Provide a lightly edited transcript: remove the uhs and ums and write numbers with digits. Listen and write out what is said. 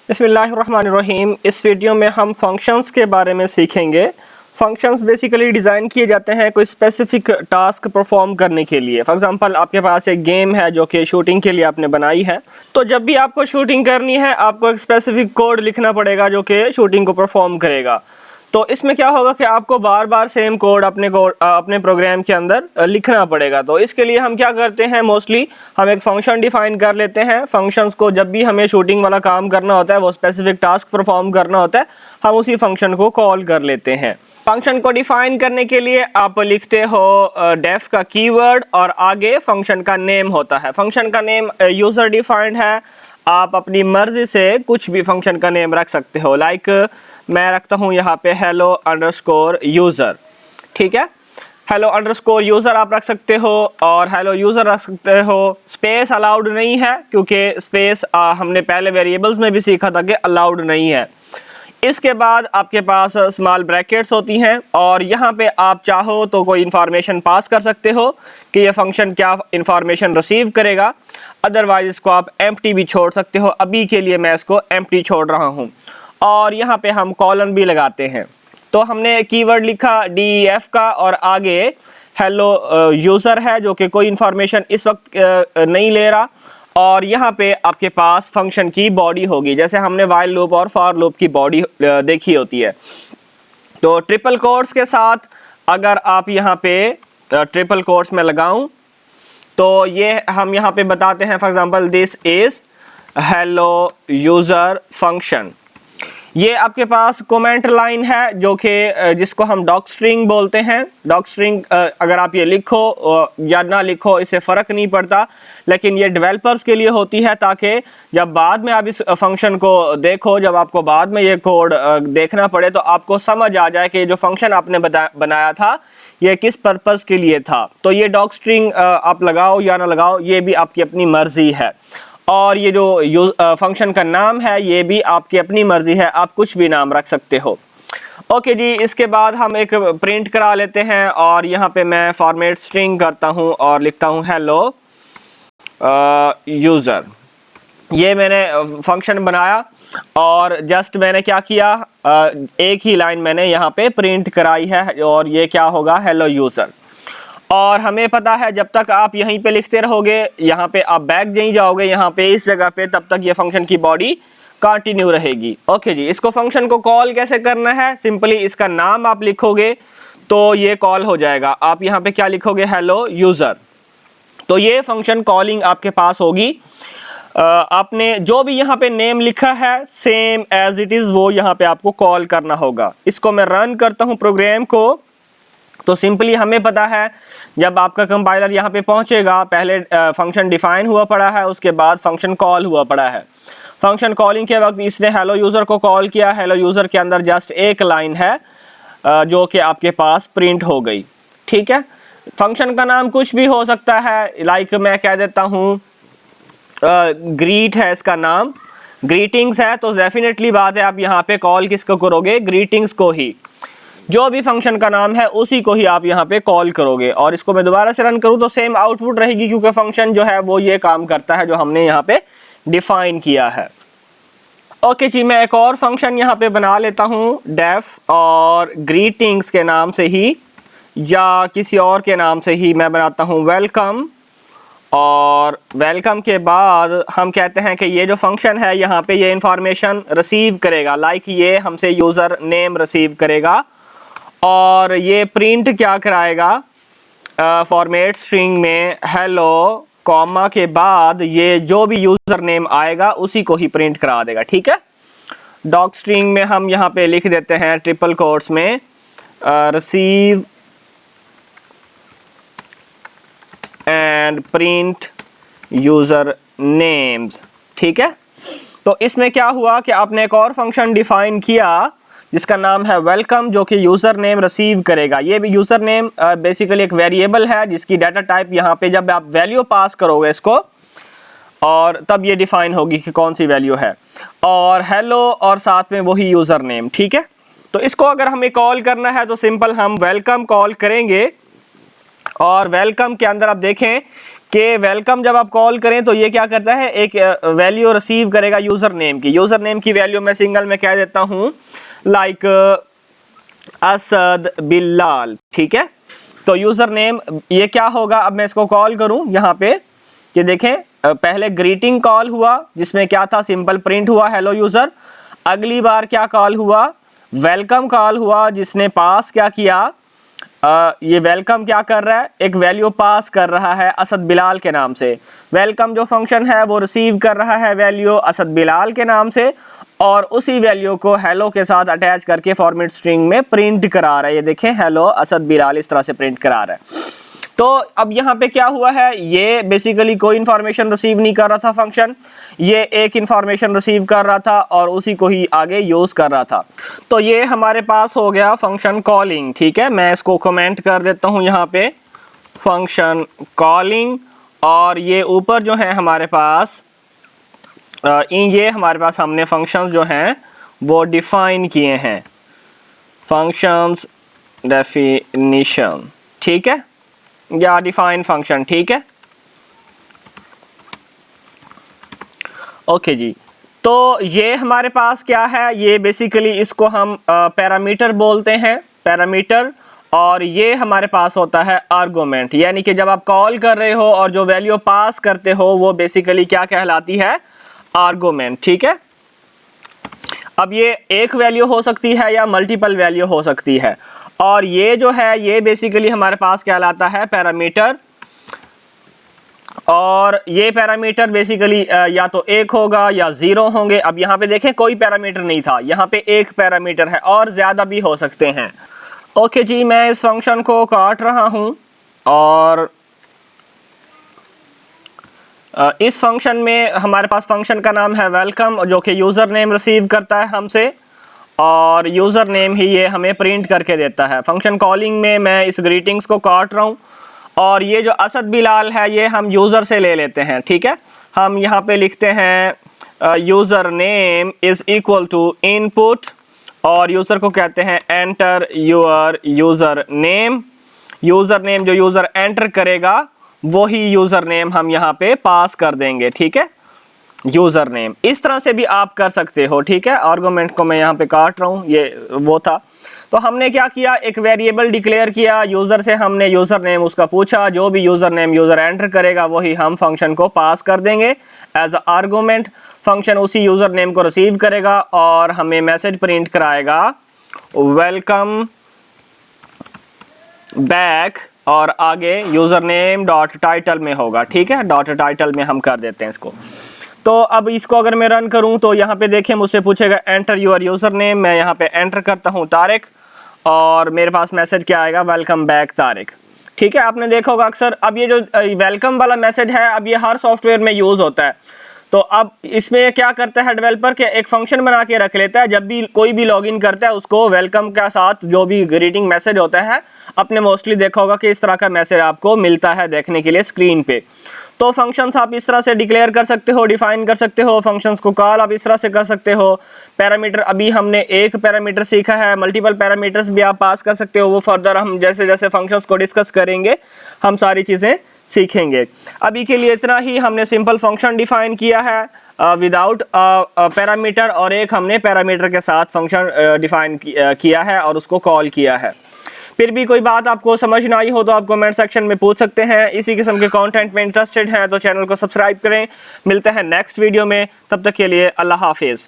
बिस्मिल्लाहिर्रहमानिर्रहीम। इस वीडियो में हम फंक्शंस के बारे में सीखेंगे। फंक्शंस बेसिकली डिज़ाइन किए जाते हैं कोई स्पेसिफिक टास्क परफॉर्म करने के लिए। फॉर एग्जांपल आपके पास एक गेम है जो कि शूटिंग के लिए आपने बनाई है, तो जब भी आपको शूटिंग करनी है आपको एक स्पेसिफिक कोड लिखना पड़ेगा जो कि शूटिंग को परफॉर्म करेगा। तो इसमें क्या होगा कि आपको बार बार सेम कोड अपने प्रोग्राम के अंदर लिखना पड़ेगा। तो इसके लिए हम क्या करते हैं, मोस्टली हम एक फंक्शन डिफाइन कर लेते हैं। फंक्शंस को जब भी हमें शूटिंग वाला काम करना होता है, वो स्पेसिफिक टास्क परफॉर्म करना होता है, हम उसी फंक्शन को कॉल कर लेते हैं। फंक्शन को डिफाइन करने के लिए आप लिखते हो डेफ का कीवर्ड और आगे फंक्शन का नेम होता है। फंक्शन का नेम यूज़र डिफाइंड है, आप अपनी मर्जी से कुछ भी फंक्शन का नेम रख सकते हो। लाइक मैं रखता हूँ यहाँ पे हेलो अंडरस्कोर यूज़र, ठीक है। हेलो अंडरस्कोर यूज़र आप रख सकते हो और हेलो यूज़र रख सकते हो। स्पेस अलाउड नहीं है क्योंकि स्पेस हमने पहले वेरिएबल्स में भी सीखा था कि अलाउड नहीं है। इसके बाद आपके पास स्मॉल ब्रैकेट्स होती हैं और यहाँ पे आप चाहो तो कोई इन्फॉर्मेशन पास कर सकते हो कि ये फंक्शन क्या इन्फॉर्मेशन रिसीव करेगा, अदरवाइज इसको आप एम्प्टी भी छोड़ सकते हो। अभी के लिए मैं इसको एम्प्टी छोड़ रहा हूँ और यहाँ पे हम कॉलन भी लगाते हैं। तो हमने कीवर्ड लिखा DEF का और आगे हेलो यूज़र है जो कि कोई इन्फॉर्मेशन इस वक्त नहीं ले रहा, और यहाँ पे आपके पास फंक्शन की बॉडी होगी जैसे हमने वाइल लूप और फॉर लूप की बॉडी देखी होती है। तो ट्रिपल कोट्स के साथ अगर आप यहाँ पे ट्रिपल कोट्स में लगाऊं तो ये हम यहाँ पे बताते हैं, for example this is hello user function. ये आपके पास कमेंट लाइन है जो कि जिसको हम डॉक स्ट्रिंग बोलते हैं। डॉक स्ट्रिंग अगर आप ये लिखो या ना लिखो इससे फ़र्क नहीं पड़ता, लेकिन ये डेवलपर्स के लिए होती है ताकि जब बाद में आप इस फंक्शन को देखो, जब आपको बाद में ये कोड देखना पड़े तो आपको समझ आ जाए कि जो फंक्शन आपने बनाया था ये किस पर्पज़ के लिए था। तो ये डॉक स्ट्रिंग आप लगाओ या ना लगाओ ये भी आपकी अपनी मर्ज़ी है, और ये जो फंक्शन का नाम है ये भी आपकी अपनी मर्जी है, आप कुछ भी नाम रख सकते हो। ओके जी, इसके बाद हम एक प्रिंट करा लेते हैं और यहाँ पे मैं फॉर्मेट स्ट्रिंग करता हूँ और लिखता हूँ हेलो यूज़र। ये मैंने फंक्शन बनाया और जस्ट मैंने क्या किया, एक ही लाइन मैंने यहाँ पे प्रिंट कराई है और ये क्या होगा, हेलो यूज़र। और हमें पता है जब तक आप यहीं पे लिखते रहोगे, यहाँ पे आप बैक नहीं जाओगे यहाँ पे इस जगह पे, तब तक ये फंक्शन की बॉडी कंटिन्यू रहेगी। ओके जी, इसको फंक्शन को कॉल कैसे करना है, सिंपली इसका नाम आप लिखोगे तो ये कॉल हो जाएगा। आप यहाँ पे क्या लिखोगे, हेलो यूज़र, तो ये फंक्शन कॉलिंग आपके पास होगी। आपने जो भी यहाँ पे नेम लिखा है सेम एज इट इज़ वो यहाँ पे आपको कॉल करना होगा। इसको मैं रन करता हूँ प्रोग्राम को, तो सिंपली हमें पता है जब आपका कंपाइलर यहाँ पे पहुँचेगा पहले फंक्शन डिफाइन हुआ पड़ा है, उसके बाद फंक्शन कॉल हुआ पड़ा है। फंक्शन कॉलिंग के वक्त इसने हेलो यूज़र को कॉल किया। हेलो यूज़र के अंदर जस्ट एक लाइन है जो कि आपके पास प्रिंट हो गई, ठीक है। फंक्शन का नाम कुछ भी हो सकता है, लाइक मैं कह देता हूँ ग्रीट है इसका नाम, ग्रीटिंग्स है, तो डेफिनेटली बात है आप यहाँ पे कॉल किसको करोगे, ग्रीटिंग्स को ही। जो भी फंक्शन का नाम है उसी को ही आप यहाँ पे कॉल करोगे। और इसको मैं दोबारा से रन करूँ तो सेम आउटपुट रहेगी क्योंकि फंक्शन जो है वो ये काम करता है जो हमने यहाँ पे डिफाइन किया है। ओके जी, मैं एक और फंक्शन यहाँ पे बना लेता हूँ डेफ, और ग्रीटिंग्स के नाम से ही या किसी और के नाम से ही मैं बनाता हूँ वेलकम। और वेलकम के बाद हम कहते हैं कि ये जो फंक्शन है यहाँ पे ये इंफॉर्मेशन रिसीव करेगा, लाइक ये हमसे यूज़र नेम रिसीव करेगा और ये प्रिंट क्या कराएगा, फॉर्मेट स्ट्रिंग में हेलो कॉमा के बाद ये जो भी यूज़र नेम आएगा उसी को ही प्रिंट करा देगा, ठीक है। डॉक स्ट्रिंग में हम यहाँ पे लिख देते हैं ट्रिपल कोट्स में receive and print user names, ठीक है। तो इसमें क्या हुआ कि आपने एक और फंक्शन डिफाइन किया जिसका नाम है वेलकम, जो कि यूज़र नेम रिसीव करेगा। ये भी यूज़र नेम बेसिकली एक वेरिएबल है जिसकी डाटा टाइप यहाँ पे जब आप वैल्यू पास करोगे इसको और तब ये डिफाइन होगी कि कौन सी वैल्यू है, और हेलो और साथ में वही यूज़र नेम, ठीक है। तो इसको अगर हमें कॉल करना है तो सिंपल हम वेलकम कॉल करेंगे और वेलकम के अंदर आप देखें कि वेलकम जब आप कॉल करें तो ये क्या करता है, एक वैल्यू रिसीव करेगा यूज़र नेम की। यूज़र नेम की वैल्यू मैं सिंगल में कह देता हूँ लाइक असद बिलाल, ठीक है। तो यूज़र नेम ये क्या होगा, अब मैं इसको कॉल करूँ यहाँ पे, ये देखें पहले ग्रीटिंग कॉल हुआ जिसमें क्या था, सिंपल प्रिंट हुआ हेलो यूज़र। अगली बार क्या कॉल हुआ, वेलकम कॉल हुआ जिसने पास क्या किया, ये वेलकम क्या कर रहा है, एक वैल्यू पास कर रहा है असद बिलाल के नाम से। वेलकम जो फंक्शन है वो रिसीव कर रहा है वैल्यू असद बिलाल के नाम से और उसी वैल्यू को हेलो के साथ अटैच करके फॉर्मेट स्ट्रिंग में प्रिंट करा रहा है। ये देखें हेलो असद बिलाल इस तरह से प्रिंट करा रहा है। तो अब यहाँ पे क्या हुआ है, ये बेसिकली कोई इंफॉर्मेशन रिसीव नहीं कर रहा था फंक्शन, ये एक इंफॉर्मेशन रिसीव कर रहा था और उसी को ही आगे यूज़ कर रहा था। तो ये हमारे पास हो गया फंक्शन कॉलिंग, ठीक है। मैं इसको कमेंट कर देता हूँ यहाँ पे फंक्शन कॉलिंग, और ये ऊपर जो है हमारे पास ये हमारे पास हमने फंक्शंस जो हैं वो डिफाइन किए हैं, फंक्शंस डेफिनिशन, ठीक है, या डिफाइन फंक्शन, ठीक है। ओके जी, तो ये हमारे पास क्या है, ये बेसिकली इसको हम पैरामीटर बोलते हैं, पैरामीटर। और ये हमारे पास होता है आर्गुमेंट, यानी कि जब आप कॉल कर रहे हो और जो वैल्यू पास करते हो वो बेसिकली क्या कहलाती है, आर्गुमेंट, ठीक है। अब ये एक वैल्यू हो सकती है या मल्टीपल वैल्यू हो सकती है, और ये जो है ये बेसिकली हमारे पास कहलाता है पैरामीटर। और ये पैरामीटर बेसिकली या तो एक होगा या ज़ीरो होंगे। अब यहाँ पे देखें कोई पैरामीटर नहीं था, यहाँ पे एक पैरामीटर है और ज़्यादा भी हो सकते हैं। ओके जी, मैं इस फंक्शन को काट रहा हूँ और इस फंक्शन में हमारे पास फंक्शन का नाम है वेलकम, जो कि यूज़र नेम रिसीव करता है हमसे और यूज़र नेम ही ये हमें प्रिंट करके देता है। फंक्शन कॉलिंग में मैं इस ग्रीटिंग्स को काट रहा हूँ और ये जो असद बिलाल है ये हम यूज़र से ले लेते हैं, ठीक है। हम यहाँ पे लिखते हैं user name is equal to input और यूज़र को कहते हैं enter your user name. User name जो यूज़र एंटर करेगा वही यूज़र नेम हम यहाँ पे पास कर देंगे, ठीक है, यूज़र नेम। इस तरह से भी आप कर सकते हो, ठीक है। आर्गुमेंट को मैं यहाँ पे काट रहा हूँ, ये वो था। तो हमने क्या किया, एक वेरिएबल डिक्लेयर किया यूज़र से, हमने यूज़र नेम उसका पूछा, जो भी यूज़र नेम यूज़र एंटर करेगा वही हम फंक्शन को पास कर देंगे एज आर्गुमेंट। फंक्शन उसी यूज़र नेम को रिसीव करेगा और हमें मैसेज प्रिंट कराएगा वेलकम बैक, और आगे यूज़र नेम डॉट टाइटल में होगा, ठीक है, डॉट टाइटल में हम कर देते हैं इसको। तो अब इसको अगर मैं रन करूं तो यहाँ पे देखें मुझसे पूछेगा एंटर योर यूज़र नेम। मैं यहाँ पे एंटर करता हूँ तारिक और मेरे पास मैसेज क्या आएगा, वेलकम बैक तारिक, ठीक है। आपने देखा होगा अक्सर अब ये जो वेलकम वाला मैसेज है अब ये हर सॉफ्टवेयर में यूज़ होता है। तो अब इसमें क्या करता है डेवलपर के, एक फंक्शन बना के रख लेता है, जब भी कोई भी लॉगिन करता है उसको वेलकम के साथ जो भी ग्रीटिंग मैसेज होता है, आपने मोस्टली देखा होगा कि इस तरह का मैसेज आपको मिलता है देखने के लिए स्क्रीन पे। तो फंक्शंस आप इस तरह से डिक्लेयर कर सकते हो, डिफाइन कर सकते हो, फंक्शंस को कॉल आप इस तरह से कर सकते हो। पैरामीटर अभी हमने एक पैरामीटर सीखा है, मल्टीपल पैरामीटर्स भी आप पास कर सकते हो, वो फर्दर हम जैसे जैसे फंक्शंस को डिस्कस करेंगे हम सारी चीज़ें सीखेंगे। अभी के लिए इतना ही, हमने सिंपल फंक्शन डिफाइन किया है विदाउट पैरामीटर, और एक हमने पैरामीटर के साथ फंक्शन डिफाइन किया है और उसको कॉल किया है। फिर भी कोई बात आपको समझ ना आई हो तो आप कमेंट सेक्शन में पूछ सकते हैं। इसी किस्म के कंटेंट में इंटरेस्टेड हैं तो चैनल को सब्सक्राइब करें। मिलते हैं नेक्स्ट वीडियो में, तब तक के लिए अल्लाह हाफिज़।